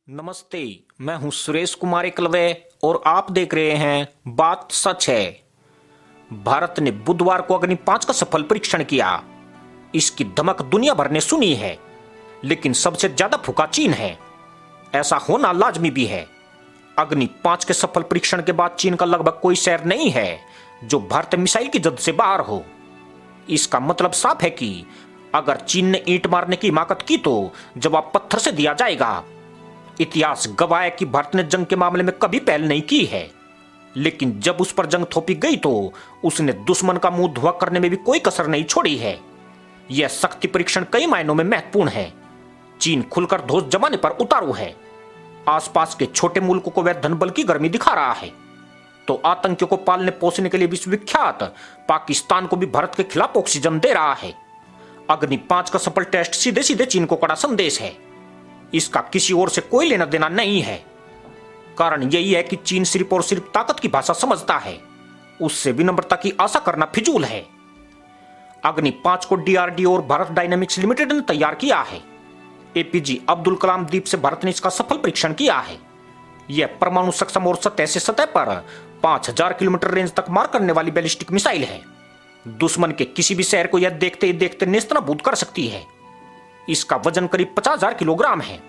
नमस्ते। मैं हूं सुरेश कुमार एकलवे और आप देख रहे हैं बात सच है। भारत ने बुधवार को अग्नि 5 का सफल परीक्षण किया। इसकी धमक दुनिया भर ने सुनी है, लेकिन सबसे ज्यादा फूका चीन है। ऐसा होना लाजमी भी है। अग्नि 5 के सफल परीक्षण के बाद चीन का लगभग कोई शहर नहीं है जो भारतीय मिसाइल की जद से बाहर हो। इसका मतलब साफ है कि अगर चीन ने ईंट मारने की हिमाकत की तो जवाब पत्थर से दिया जाएगा। इतिहास गवाह है कि भारत ने जंग के मामले में कभी पहल नहीं की है, लेकिन जब उस पर जंग थोपी गई तो उसने दुश्मन का मुंह धुआं करने में भी कोई कसर नहीं छोड़ी है। यह शक्ति परीक्षण कई मायनों में महत्वपूर्ण है। चीन खुलकर धौंस जमाने पर उतारू है। आसपास के छोटे मुल्कों को वह धन बल की गर्मी दिखा रहा है, तो आतंकियों को पालने पोसने के लिए विश्वविख्यात पाकिस्तान को भी भारत के खिलाफ ऑक्सीजन दे रहा है। अग्नि 5 का सफल टेस्ट सीधे सीधे चीन को कड़ा संदेश है। इसका किसी और से कोई लेना देना नहीं है। कारण यही है कि चीन सिर्फ और सिर्फ ताकत की भाषा समझता है। उससे विनम्रता की आशा करना फिजूल है। अग्नि 5 को डीआरडीओ और भारत डायनामिक्स लिमिटेड ने तैयार किया है। एपीजे अब्दुल कलाम द्वीप से भारत ने इसका सफल परीक्षण किया है। यह परमाणु सक्षम और सतह से सतह पर 5000 किलोमीटर रेंज तक मार करने वाली बैलिस्टिक मिसाइल है। दुश्मन के किसी भी शहर को यह देखते ही देखते नेस्तनाबूद कर सकती है। इसका वजन करीब 50,000 किलोग्राम है।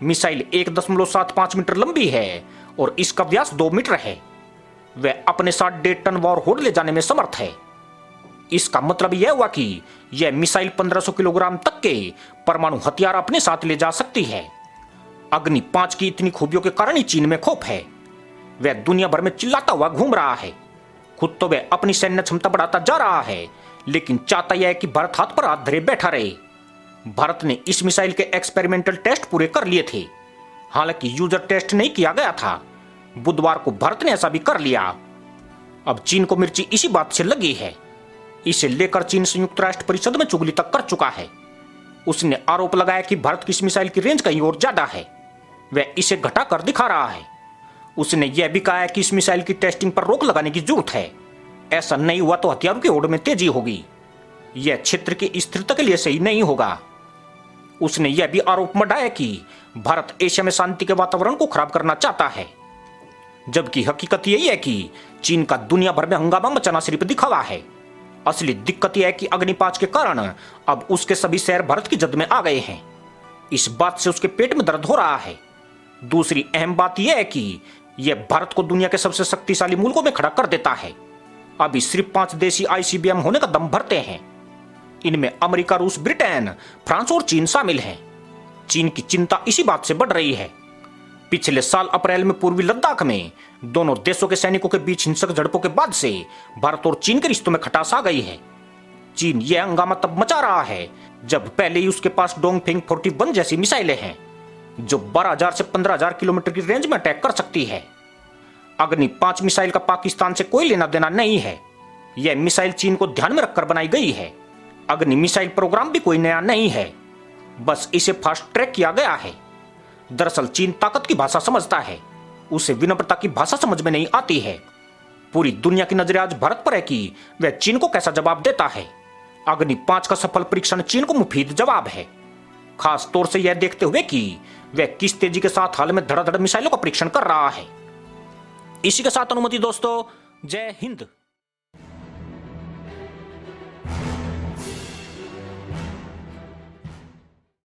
मिसाइल 1.75 मीटर लंबी है और इसका व्यास 2 मीटर है। वह अपने साथ 1.5 टन वॉरहोड ले जाने में समर्थ है। इसका मतलब यह हुआ कि यह मिसाइल 1500 किलोग्राम तक के परमाणु हथियार अपने साथ ले जा सकती है। अग्नि 5 की इतनी खूबियों के कारण ही चीन में खौफ है। वह दुनिया भर में चिल्लाता हुआ घूम रहा है। खुद तो वह अपनी सैन्य क्षमता बढ़ाता जा रहा है, लेकिन चाहता यह है कि भारत हाथ पर हाथ धरे बैठा रहे। भारत ने इस मिसाइल के एक्सपेरिमेंटल टेस्ट पूरे कर लिए थे। हालांकि यूजर टेस्ट नहीं किया गया था। बुधवार को भारत ने ऐसा भी कर लिया। अब चीन को मिर्ची इसी बात से लगी है। इसे लेकर चीन संयुक्त राष्ट्र परिषद में चुगली तक कर चुका है। उसने आरोप लगाया कि भारत की इस मिसाइल की रेंज कहीं और ज्यादा है। वह इसे घटाकर दिखा रहा है। उसने यह भी कहा है कि इस मिसाइल की टेस्टिंग पर रोक लगाने की जरूरत है। ऐसा नहीं हुआ तो हथियारों की होड़ में तेजी होगी। यह क्षेत्र की स्थिरता के लिए सही नहीं होगा। उसने यह भी आरोप मढ़ाया कि भारत एशिया में शांति के वातावरण को खराब करना चाहता है, जबकि हकीकत यही है कि चीन का दुनिया भर में हंगामा मचाना सिर्फ दिखावा है। असली दिक्कत यह है कि अग्नि 5 के कारण अब उसके सभी शहर भारत की जद में आ गए हैं। इस बात से उसके पेट में दर्द हो रहा है। दूसरी अहम बात यह है कि यह भारत को दुनिया के सबसे शक्तिशाली मुल्कों में खड़ा कर देता है। अभी सिर्फ 5 देशी आईसीबीएम होने का दम भरते हैं। इनमें अमेरिका, रूस, ब्रिटेन, फ्रांस और चीन शामिल हैं। चीन की चिंता इसी बात से बढ़ रही है। पिछले साल अप्रैल में पूर्वी लद्दाख में दोनों देशों के सैनिकों के बीच हिंसक झड़पों के बाद से भारत और चीन के रिश्तों में खटास आ गई है। चीन यह हंगामा तब मचा रहा है जब पहले ही उसके पास डोंगफिंग 41 जैसी मिसाइलें हैं, जो 12,000 से 15,000 किलोमीटर की रेंज में अटैक कर सकती है। अग्नि 5 मिसाइल का पाकिस्तान से कोई लेना देना नहीं है। यह मिसाइल चीन को ध्यान में रखकर बनाई गई है। अग्नि मिसाइल प्रोग्राम भी कोई नया नहीं है, बस इसे फास्ट ट्रैक किया गया है। दरअसल चीन ताकत की भाषा समझता है। उसे विनम्रता की भाषा समझ में नहीं आती है। पूरी दुनिया की नजरें आज भारत पर है कि वह चीन को कैसा जवाब देता है। अग्नि 5 का सफल परीक्षण चीन को मुफीद जवाब है, खास तौर से यह देखते हुए कि वह किस तेजी के साथ हाल में धड़ाधड़ मिसाइलों का परीक्षण कर रहा है। इसी के साथ अनुमति दोस्तों, जय हिंद।